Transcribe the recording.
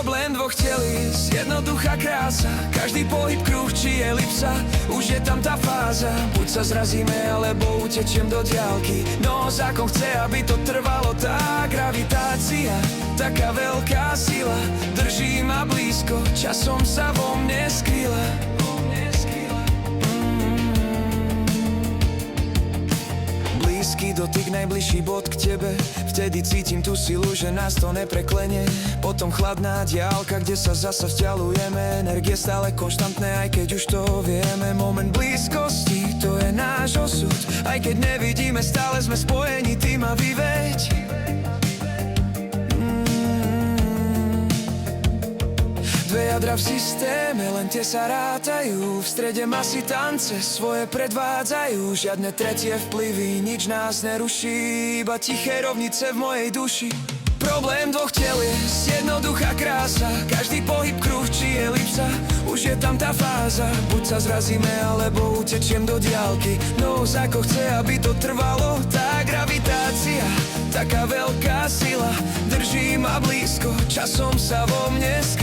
Problém dvoch telíc, jednoduchá krása. Každý pohyb kruh či elipsa, už je tam tá fáza. Buď sa zrazíme, alebo utečiem do diaľky. No zákon chce, aby to trvalo. Tá gravitácia, taká veľká sila, drží ma blízko, časom sa vo mne skrýla. Blízky dotyk, najbližší bod k tebe. Vtedy cítim tú silu, že nás to nepreklenie. Potom chladná diaľka, kde sa zasa vzdialujeme. Energie stále konštantné, aj keď už to vieme. Moment blízkosti, to je náš osud. Aj keď nevidíme, stále sme spojení, ty ma vyveď. Dve jadra v systéme, len tie sa rátajú. V strede masy tance svoje predvádzajú. Žiadne tretie vplyvy, nič nás neruší, iba tiché rovnice v mojej duši. Problém dvoch telies, jednoduchá krása. Každý pohyb kruh či elipsa, už je tam tá fáza. Buď sa zrazíme, alebo utečiem do diaľky. No ako chce, aby to trvalo. Tá gravitácia, taká veľká sila, drží ma blízko, časom sa vo mne skrýva.